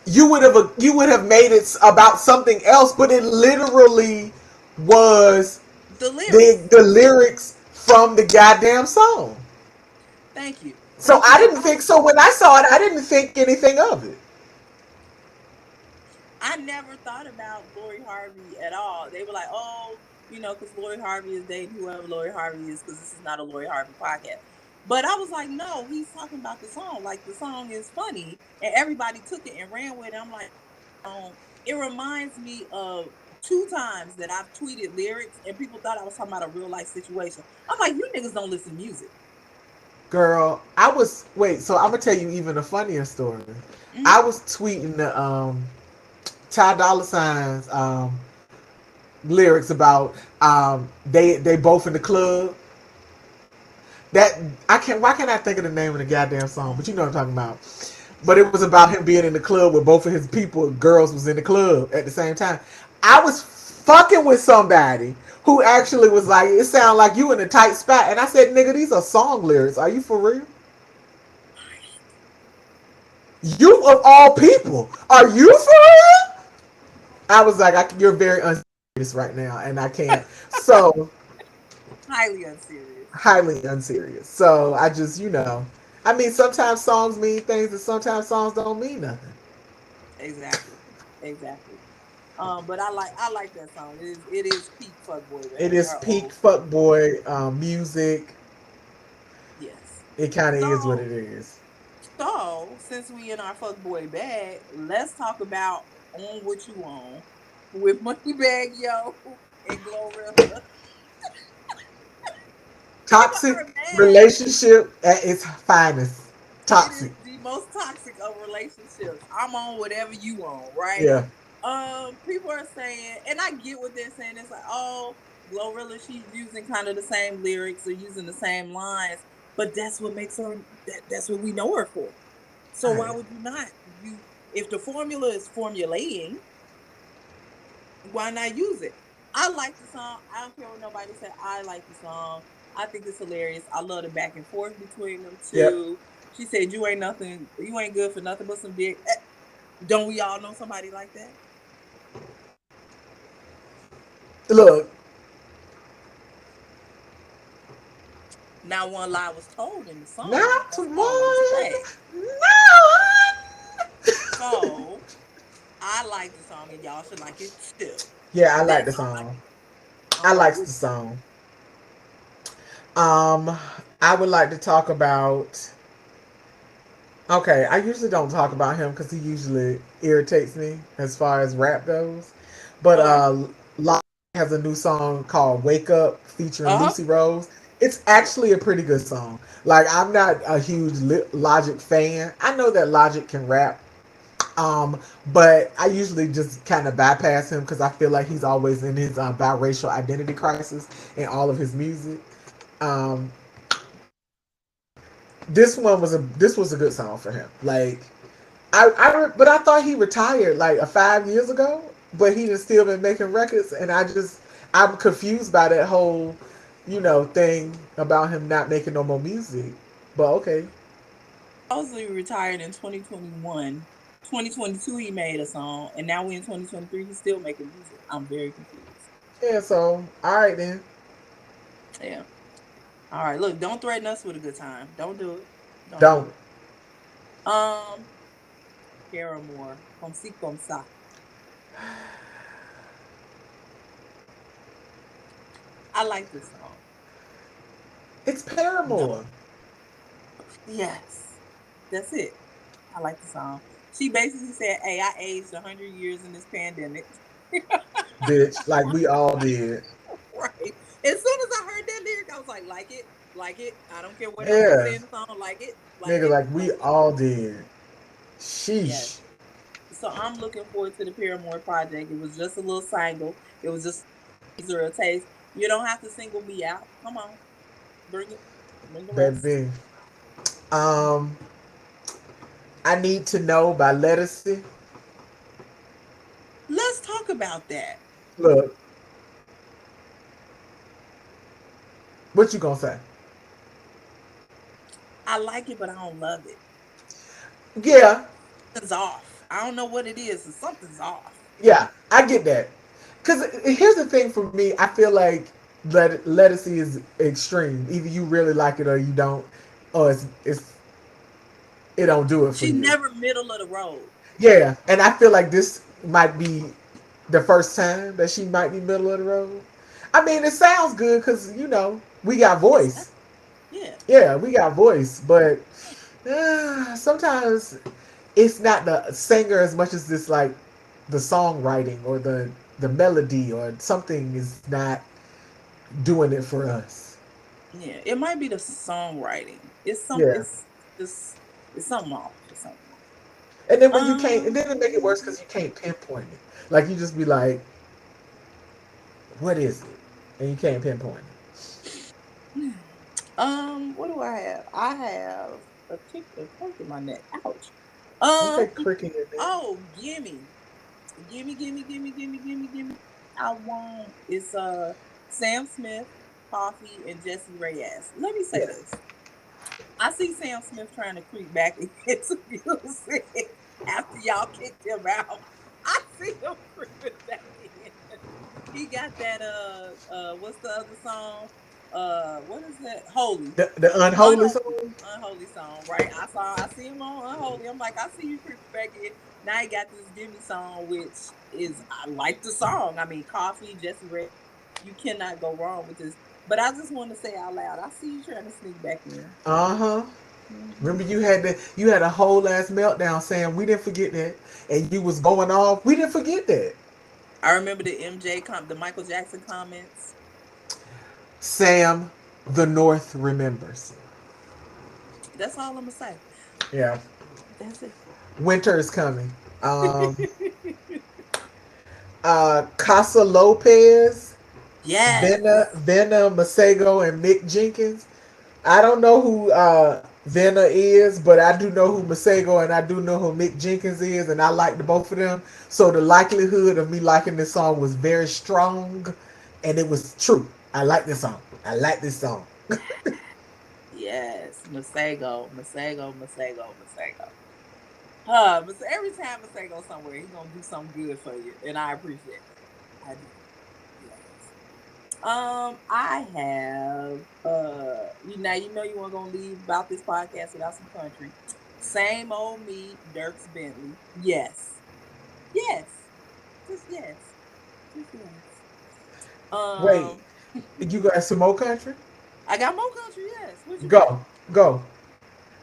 you would have made it about something else. But it literally was The the lyrics. the lyrics from the goddamn song. So Thank you, I because didn't think. So when I saw it, I didn't think anything of it. I never thought about Lori Harvey at all. They were like, oh, because Lori Harvey is dating whoever Lori Harvey is, because this is not a Lori Harvey podcast. But I was like, no, he's talking about the song. Like, the song is funny, and everybody took it and ran with it. I'm like, it reminds me of two times that I've tweeted lyrics and people thought I was talking about a real life situation. I'm like, you niggas don't listen to music. Girl, I was wait. So I'm gonna tell you even a funnier story. I Hmm. was tweeting the Ty Dolla Sign's lyrics about they both in the club. That I can't. Why can't I think of the name of the goddamn song? But you know what I'm talking about. But it was about him being in the club with both of his people. Girls was in the club at the same time. I was fucking with somebody who actually was like, "It sounded like you in a tight spot," and I said, "Nigga, these are song lyrics. Are you for real? You of all people, are you for real?" I was like, "You're very unserious right now, and I can't." So Highly unserious. highly unserious. So I just, I mean, sometimes songs mean things, and sometimes songs don't mean nothing. Exactly. Exactly. But I like that song. It is peak fuckboy It land. is Her peak old friend. fuckboy music. Yes. It kind of is what So it is. since we in our fuckboy bag, let's talk about On What You On with Moneybag Yo and Glorilla. People Toxic are mad. relationship at its finest. It is Toxic. the most toxic of relationships. I'm on whatever you on, right? Yeah. People are saying, and I get what they're saying. It's like, oh, Glorilla, she's using kind of the same lyrics or using the same lines, but that's what makes her. That's what we know her for. So why Right. would you not? You, if the formula is formulating, why not use it? I like the song. I don't care what nobody said. I like the song. I think it's hilarious. I love the back and forth between them Yep. two. She said, "You ain't nothing. You ain't good for nothing but some dick." Don't we all know somebody like that? Look, Not one lie was told in the song. not That's all I'm one. saying. No. So I like the song, and y'all should like it too. Yeah, I like the That's all I song. got. I All right, likes what the you got? song. Um, I would like to talk about. Okay, I usually don't talk about him because he usually irritates me as far as rap goes. But Okay. Logic has a new song called "Wake Up" featuring Uh huh. Lucy Rose. It's Yeah. actually a pretty good song. Like, I'm not a huge Logic fan. I know that Logic can rap, but I usually just kind of bypass him because I feel like he's always in his biracial identity crisis in all of his music. Um, this was a good song for him. Like, but I thought he retired like 5 years ago, but he just still been making records, and I'm confused by that whole, thing about him not making no more music. But okay, Supposedly retired in 2021. 2022 he made a song, and now we in 2023 he's still making music. I'm very confused. yeah. So all right then, Yeah. All right. Look, don't threaten us with a good time. Don't do it. Don't do don't. it. Paramore. Comme si comme ça. I like this song. It's No. Paramore, Yes. That's it. I like the song. She basically said, "Hey, I aged 100 years in this pandemic." bitch. Like we all did. Right. As soon as I heard that lyric, I was like it, like it. I don't care what else they say Yeah, in the song, like nigga. it, Like we like it. all did. Yes. Sheesh. So I'm looking forward to the Paramore project. It was just a little single. It was just a teaser, a taste. You don't have to single me out. Come on, bring it, bring the rest. Baby. Um, I need to know by Lettucey. Let's talk about that. Look, what you gonna say? I like it, but I don't love it. Yeah, Something's off. I don't know what it is. Something's off. yeah, I get that. Cause here's the thing for me, I feel like Lettucey is extreme. Either you really like it or you don't, or it don't do it for She you. never middle of the road. Yeah, and I feel like this might be the first time that she might be middle of the road. I mean, it sounds good because we got It's voice. yeah. Yeah, we got voice, but sometimes it's not the singer as much as this like the songwriting or the melody or something is not doing it for us. Yeah, it might be the songwriting. Yeah, It's just it's something off. It's something off. and then when you can't, and Um, then it make it worse because you can't pinpoint it. Like you just be like, "What is it?" and you can't pinpoint it. what do I have? I have a crick in my neck. Ouch. Okay, Um, cricket in there. oh, gimme. I want it's Sam Smith, Coffee, and Jesse Reyes. Let me say Yeah, this. I see Sam Smith trying to creep back into music after y'all kicked him out. I see him creeping back in. He got that what's the other song? What is that? Holy. the unholy Unholy. song. Unholy song, right? I see him on Unholy. I'm like, I see you creeping back in. Now he got this Gimme song, which is I like the song. I mean, Coffee, Jesse Red. You cannot go wrong with this. But I just want to say out loud, I see you trying to sneak back in. Uh huh. Hmm. Remember you had a whole ass meltdown saying we didn't forget that, and you was going off. We didn't forget that. I remember the Michael Jackson comments. Sam, the North remembers. That's all I'm gonna say. Yeah, That's it. winter is coming. Casa Lopez, Yes. Vena Masego, and Mick Jenkins. I don't know who Vena is, but I do know who Masego and I do know who Mick Jenkins is, and I like the both of them. So the likelihood of me liking this song was very strong, and it was true. I like this song. I like this song. Yes. Masego. Every time Masego somewhere, he gonna do something good for you, and I appreciate that. I do. Yes. I have you know you weren't gonna leave about this podcast without some country. Same old me, Dirks Bentley. Yes. Yes. Just yes. Just yes. Wait, Um you got some more country? I got more country, yes. What you got? Go, go.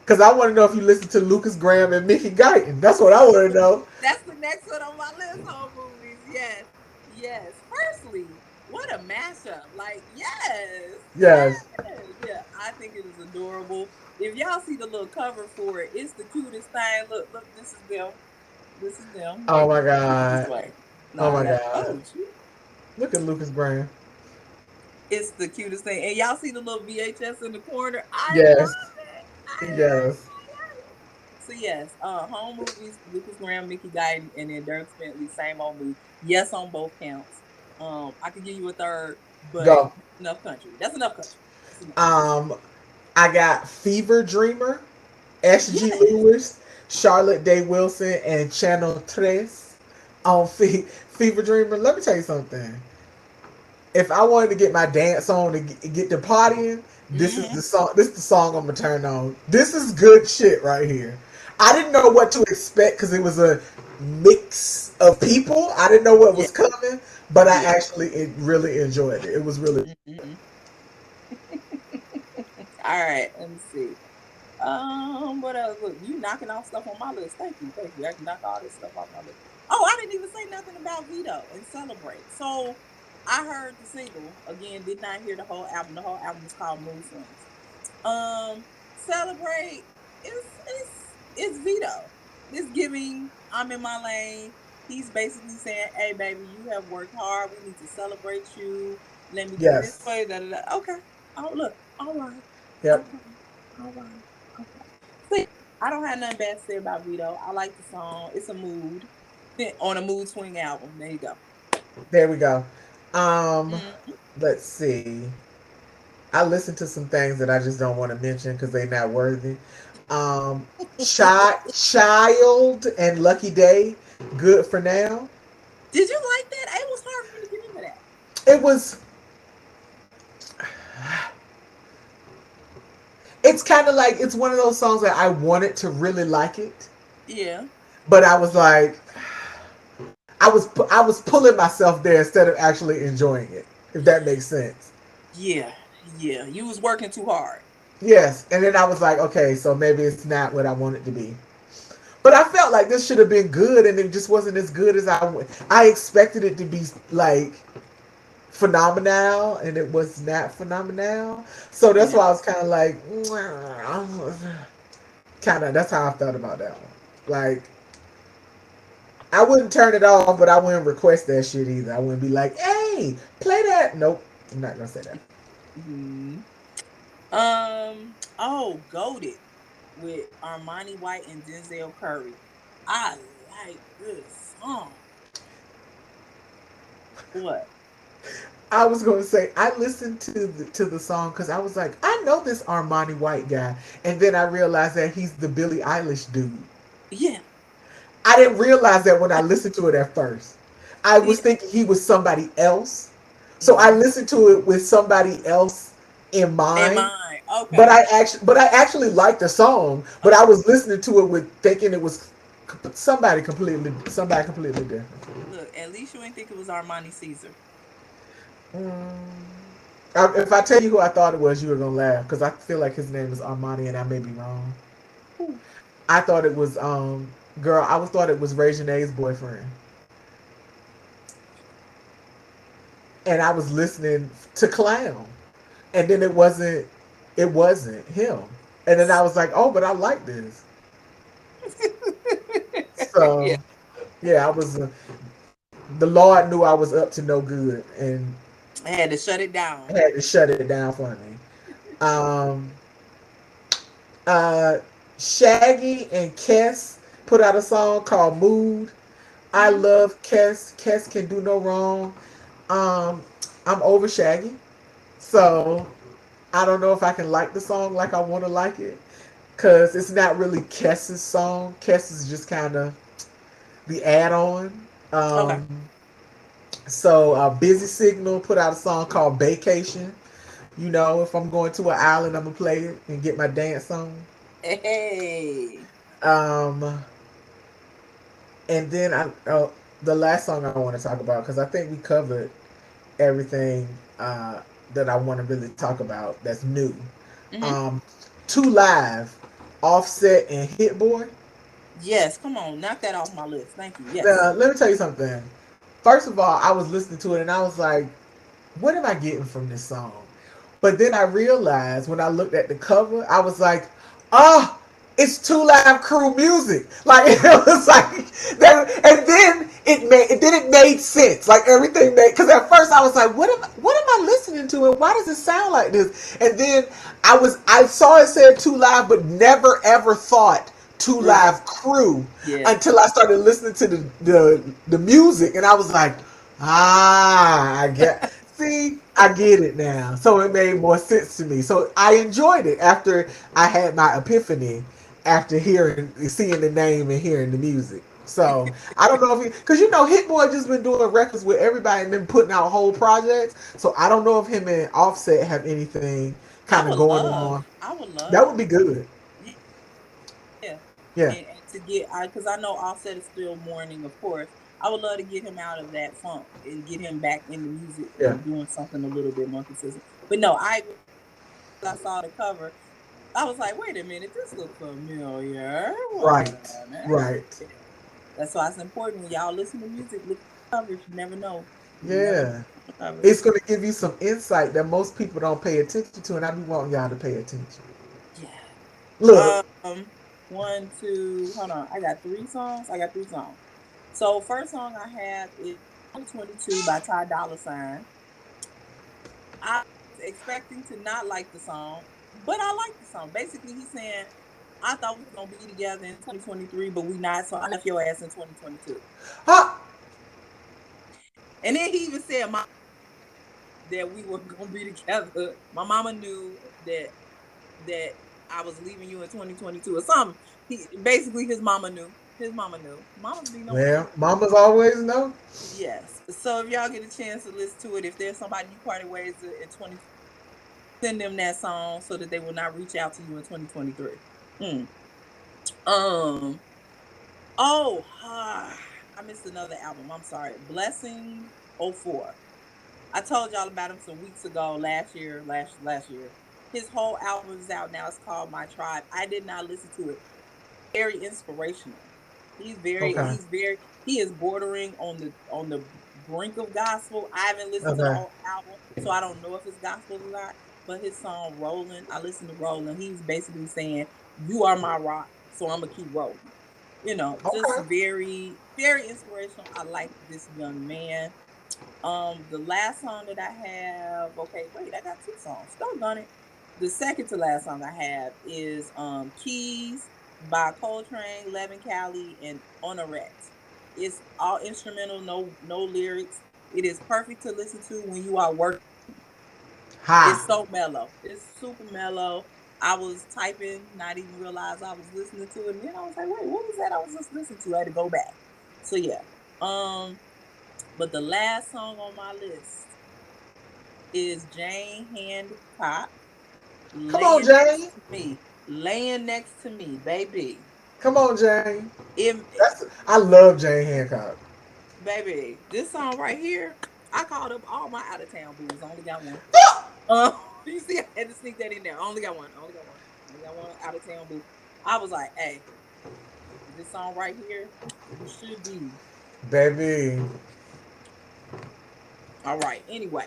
Because I want to know if you listen to Lucas Graham and Mickey Guyton. That's what I want to know. That's the next one on my list, home movies. Yes. Yes. Firstly, what a mashup. Like, yes. Yes. Yes. Yeah. I think it is adorable. If y'all see the little cover for it, it's the cutest thing. Look, this is them. This is them. Oh my This God. way. No, Oh I my got God. oh shoot. Look at Lucas Graham. It's the cutest thing. And y'all see the little VHS in the corner. I Yes. love it. I love Yes. it. I love it. So yes, home movies, Lucas Graham, Mickey Guyton, and then Dirk Bentley, same old me. Yes on both counts. I could give you a third, but Go. enough country. That's enough country. That's enough. Um, I got Fever Dreamer, S.G. Yes. Lewis, Charlotte Day Wilson, and Channel Tres on Fever Dreamer. Let me tell you something. If I wanted to get my dance on to get to partying, this is Mm-hmm. the song. This is the song I'm gonna turn on. This is good shit right here. I didn't know what to expect because it was a mix of people. I didn't know what Yeah. was coming, but I Yeah. actually really enjoyed it. It was really Mm-hmm. All right. Let me see. What else? Look, you knocking off stuff on my list. Thank you. Thank you. I can knock all this stuff off my list. Oh, I didn't even say nothing about Vito and Celebrate. So I heard the single again, did not hear the whole album. The whole album is called Mood Swings. Celebrate is Vito. It's giving I'm in my lane. He's basically saying, hey baby, you have worked hard. We need to celebrate you. Let me do this for yes, you. Da, da, da. Okay. Oh look, all right. yep. Okay. All right. Okay. See, I don't have nothing bad to say about Vito. I like the song. It's a mood. On a mood swing album. There you go. There we go. Um, Mm. let's see. I listen to some things that I just don't want to mention because they're not worthy. Child and Lucky Day, good for now. Did you like that? It was hard for me to get into that. It was. It's kind of like it's one of those songs that I wanted to really like it, Yeah. but I was like, I was pulling myself there instead of actually enjoying it. If that makes sense. Yeah. Yeah. You was working too hard. Yes, and then I was like, okay, so maybe it's not what I want it to be. But I felt like this should have been good, and it just wasn't as good as I expected it to be, like phenomenal, and it was not phenomenal. So that's Yeah. why I was kind of like, kind of. That's how I felt about that one. Like, I wouldn't turn it off, but I wouldn't request that shit either. I wouldn't be like, hey, play that. Nope, I'm not gonna say that. Hmm. Oh, Goaded with Armani White and Denzel Curry. I like this song. What? I was gonna say I listened to the song because I was like, I know this Armani White guy, and then I realized that he's the Billie Eilish dude. Yeah. I didn't realize that when I listened to it at first. I was Yeah. thinking he was somebody else, so I Hmm. listened to it with somebody else in In mind. mind. Okay. But I actually liked the song, but I Okay. was listening to it with thinking it was somebody completely different. Look, at least you ain't think it was Armani Caesar. Mm. If I tell you who I thought it was, you were gonna laugh because I feel like his name is Armani, and I may be wrong. Who? I thought it was girl. I thought it was Ray Janae's boyfriend, and I was listening to Clown, and then it wasn't him, and then I was like, oh, but I like this. Yeah. So yeah, I was. The Lord knew I was up to no good, and I had to shut it down. had to shut it down for me. Um, uh, Shaggy and Kess put out a song called "Mood." I Hmm. love Kess. Kess can do no wrong. Um, I'm over Shaggy, so I don't know if I can like the song like I want to like it because it's not really Kess's song. Kess is just kind of the add-on. Okay. So Busy Signal put out a song called Vacation. You know, if I'm going to an island, I'm gonna play it and get my dance on. Hey. Um, and then the last song I want to talk about because I think we covered everything that I want to really talk about that's new. Hmm. Um, Two Live, Offset and Hit Boy. Yes. Come on. Knock that off my list. Thank you. Yes. Now, let me tell you something. First of all, I was listening to it and I was like, what am I getting from this song? But then I realized when I looked at the cover, I was like, oh, it's Two Live Crew music. Like it was like that, and then it made sense. Like everything made because at first I was like, what am I listening to and why does it sound like this? And then I saw it said Two Live, but never ever thought Two Real good. Live Crew Yeah. until I started listening to the music, and I was like, I get. See, I get it now. So it made more sense to me. So I enjoyed it after I had my epiphany after seeing the name and hearing the music. So I don't know if because Hit Boy just been doing records with everybody and then putting out whole projects. So I don't know if him and Offset have anything kind of going on. I would That would love, be good. yeah, Yeah, and to get, because I know Offset is still mourning, of course. I would love to get him out of that funk and get him back into music yeah. and doing something a little bit more consistent. But no, I agree. I saw the cover, I was like, wait a minute, this looks familiar. Wait Right, a minute. right. Yeah. That's why it's important when y'all listen to music, look at the covers. You never know. You never know Yeah. the covers. It's going to give you some insight that most people don't pay attention to, and I be wanting y'all to pay attention. Yeah. Look, One, two, hold on. I got three songs. I got three songs. So first song I have is 2022 by Ty Dolla Sign. I was expecting to not like the song, but I like the song. Basically, he's saying, I thought we was gonna be together in 2023, but we not, so I left your ass in 2022. huh? And then he even said that we were gonna be together. My mama knew that I was leaving you in 2022 or something. He basically his mama knew. His mama knew. Mamas be knowing. Well, mamas always know. Yes. So if y'all get a chance to listen to it, if there's somebody you parted ways with in 20, send them that song so that they will not reach out to you in 2023. Mm. Um. Oh, I missed another album. I'm sorry. Blessing '04. I told y'all about him some weeks ago, last year. His whole album is out now. It's called My Tribe. I did not listen to it. Very inspirational. Okay. He is bordering on the brink of gospel. I haven't listened to the Okay. whole album, so I don't know if it's gospel or not. But his song Rolling, I listened to Rolling. He's basically saying, "You are my rock, so I'm gonna keep rolling." Just Okay. very, very inspirational. I like this young man. The last song that I have, okay, wait, I got two songs. Doggone it. The second to last song I have is Keys by Coltrane, Levin Cali, and Honorette. It's all instrumental, no lyrics. It is perfect to listen to when you are working. Ha. It's so mellow. It's super mellow. I was typing, not even realize I was listening to it. And then I was like, wait, what was that I was just listening to? I had to go back. So yeah. Um, but the last song on my list is Jane Hancock, Come on, laying Jane. next to me. Laying next to me, baby. Come on, Jane. If, I love Jane Hancock. baby, this song right here, I called up all my out of town booze. I only got one. You see, I had to sneak that in there. I only got one. I only got one. I only got one out of town boo. I was like, hey, this song right here, you should be. Baby. All right. Anyway,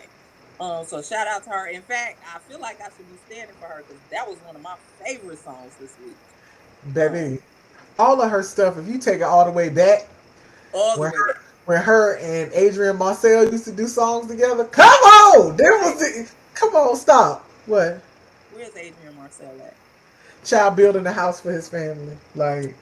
so shout out to her. In fact, I feel like I should be standing for her because that was one of my favorite songs this week. Um, Baby. All of her stuff, if you take it all the way back, all the when way her back. when her and Adrian Marcel used to do songs together, come on! There was Hey, come on, stop. What? where's Adrian Marcel at? Child building a house for his family. Like Him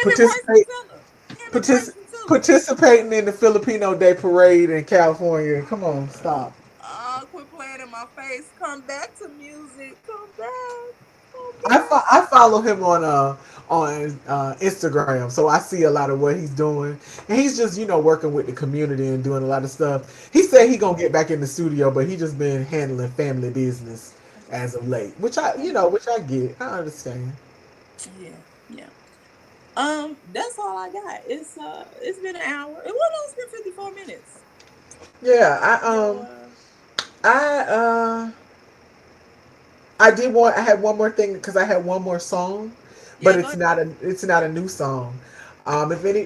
and Bryson participate Tiller. Him and partic- Bryson Tiller. participating in the Filipino Day parade in California. Come on, stop. Oh, quit playing in my face. Come back to music. Come back. Come I back. follow him on Instagram, so I see a lot of what he's doing, and he's just working with the community and doing a lot of stuff. He said he gonna get back in the studio, but he just been handling family business Okay. as of late, which I Okay. which I get, I understand. Yeah. Yeah. That's all I got. It's been an hour. It wasn't. It's been 54 minutes. Yeah, Your I I had one more thing because I had one more song, but Yeah. Go ahead. it's not a new song.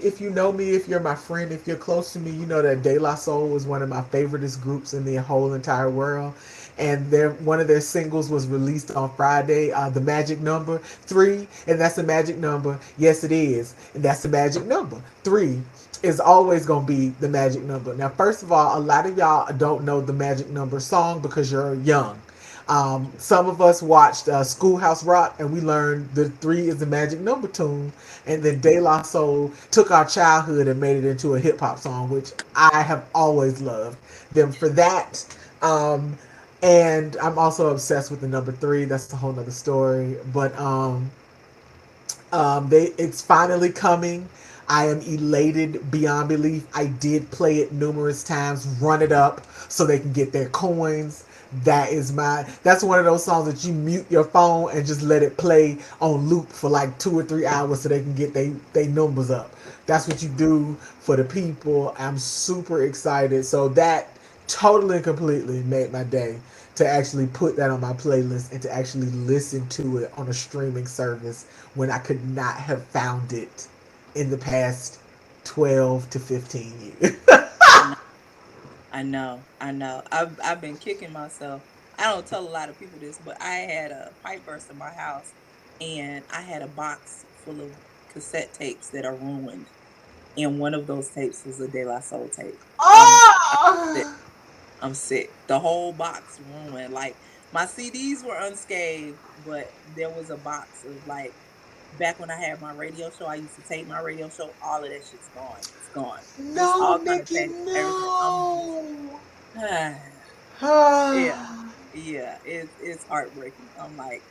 If you know me, if you're my friend, if you're close to me, you know that De La Soul was one of my favoriteest groups in the whole entire world, and one of their singles was released on Friday. The Magic Number 3, and that's the magic number. Yes, it is, and that's the magic number 3. Is always gonna be the magic number. Now, first of all, a lot of y'all don't know the magic number song because you're young. Some of us watched Schoolhouse Rock, and we learned the three is the magic number tune. And then De La Soul took our childhood and made it into a hip hop song, which I have always loved them for that. Um, and I'm also obsessed with the number three. That's a whole nother story. But it's finally coming. I am elated beyond belief. I did play it numerous times, run it up so they can get their coins. That's one of those songs that you mute your phone and just let it play on loop for like 2 or 3 hours so they can get they numbers up. That's what you do for the people. I'm super excited. So that totally and completely made my day to actually put that on my playlist and to actually listen to it on a streaming service when I could not have found it in the past 12 to 15 years. I know. I know. I know. I've been kicking myself. I don't tell a lot of people this, but I had a pipe burst in my house, and I had a box full of cassette tapes that are ruined. And one of those tapes was a De La Soul tape. I'm sick. Oh! I'm sick. The whole box ruined. Like my CDs were unscathed, but there was a box of like back when I had my radio show. I used to tape my radio show. All of that shit's gone. It's gone. Just No, all kind of Nikki, tapes, everything. I'm just no! yeah, Ah. yeah. It's heartbreaking. I'm like,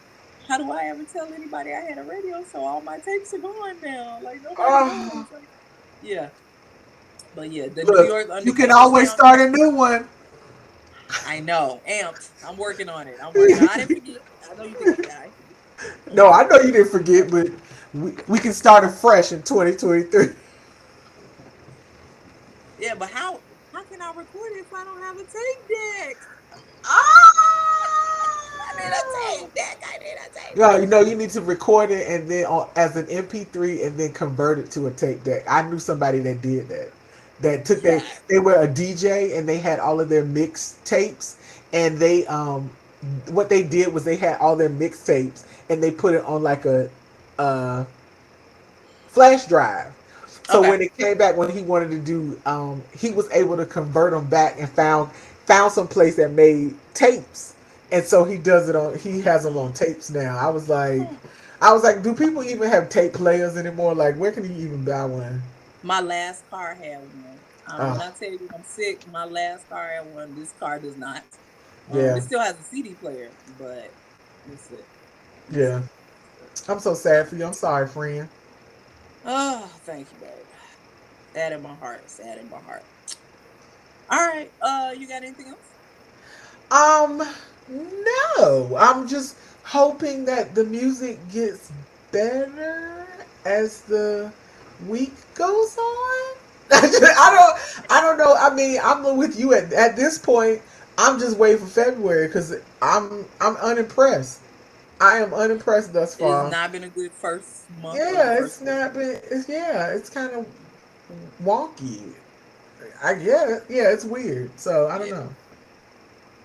how do I ever tell anybody I had a radio show? All my tapes are gone now. Like nobody Ah. knows. Like, yeah, but yeah, the New Look, York you can Underground always start a soundtrack. new one. I know, amped. I'm working on it. I'm working on. I didn't forget. I know you think I forget. No, I know you didn't forget, but we can start afresh in 2023. Yeah, but how can I record it if I don't have a tape deck? I need a Ah! tape deck. I need a tape Yeah, deck. you need to record it and then as an MP3 and then convert it to a tape deck. I knew somebody that did that. That took Yes. they were a DJ and they had all of their mix tapes and they what they did was they had all their mix tapes and they put it on like a uh flash drive. So Okay. when it came back, when he wanted to do, he was able to convert them back and found some place that made tapes, and so he does it on. He has them on Mm-mm. tapes now. I was like, do people even have tape players anymore? Like, where can you even buy one? My last car had one. When Oh, I tell you I'm sick, my last car had one. This car does not. It yeah, still has a CD player, but that's it. That's yeah. it. I'm so sad for you. I'm sorry, friend. Oh, thank you, babe. Sad in my heart. Sad in my heart. All right. You got anything else? Um, no. I'm just hoping that the music gets better as the week goes on. I don't know. I mean, I'm with you at this point. I'm just waiting for February because I'm unimpressed. I am unimpressed thus It's far. not been a good first month or the Yeah, first it's quarter. not been. It's kind of wonky. I guess. Yeah, it's weird. So I don't Yeah. know.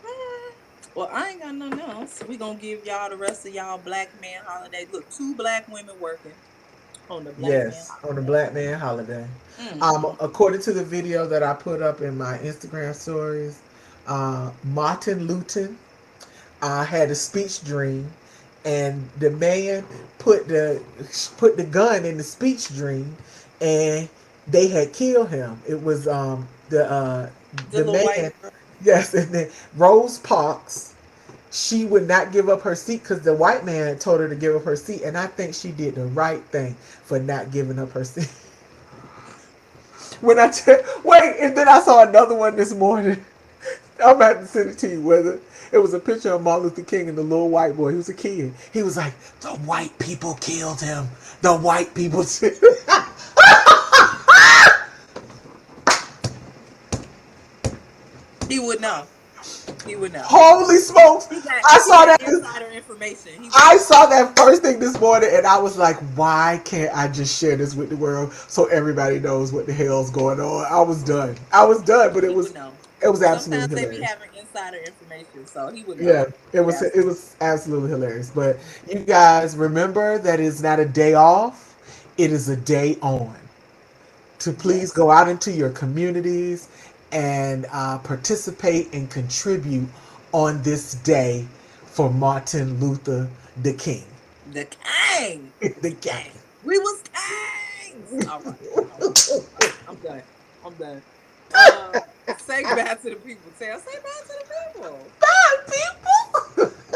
Mm. Well, I ain't got nothing else. We gonna give y'all the rest of y'all Black Man holiday. Look, two black women working on the Black Man Yes, on the holiday. Black Man holiday. Mm-hmm. According to the video that I put up in my Instagram stories, Martin Luton had a speech dream, and the man put the put the gun in the speech dream, and they had killed him. It was The the little man, white girl. yes, and then Rose Parks. She would not give up her seat because the white man told her to give up her seat, and I think she did the right thing for not giving up her seat. Wait, and then I saw another one this morning. I'm about to send it to you. Whether it was a picture of Martin Luther King and the little white boy. He was a kid. He was like, "The white people killed him. The white people." He would know. He would know. Holy smokes! I He saw got that. insider information. He would I know. saw that first thing this morning, and I was like, "Why can't I just share this with the world so everybody knows what the hell's going on?" I was done. I was done, but He would know. it was absolutely Sometimes they be hilarious. having insider information, so he would know. Yeah, He would it absolutely. was absolutely hilarious. But you guys remember that it's not a day off; it is a day on. To please Yes. go out into your communities and participate and contribute on this day for Martin Luther the King. The king. The gang. We was kings. All right. All right. All right. I'm done. I'm done. Uh, say bye to the people. Say bye to the people. Bye, people.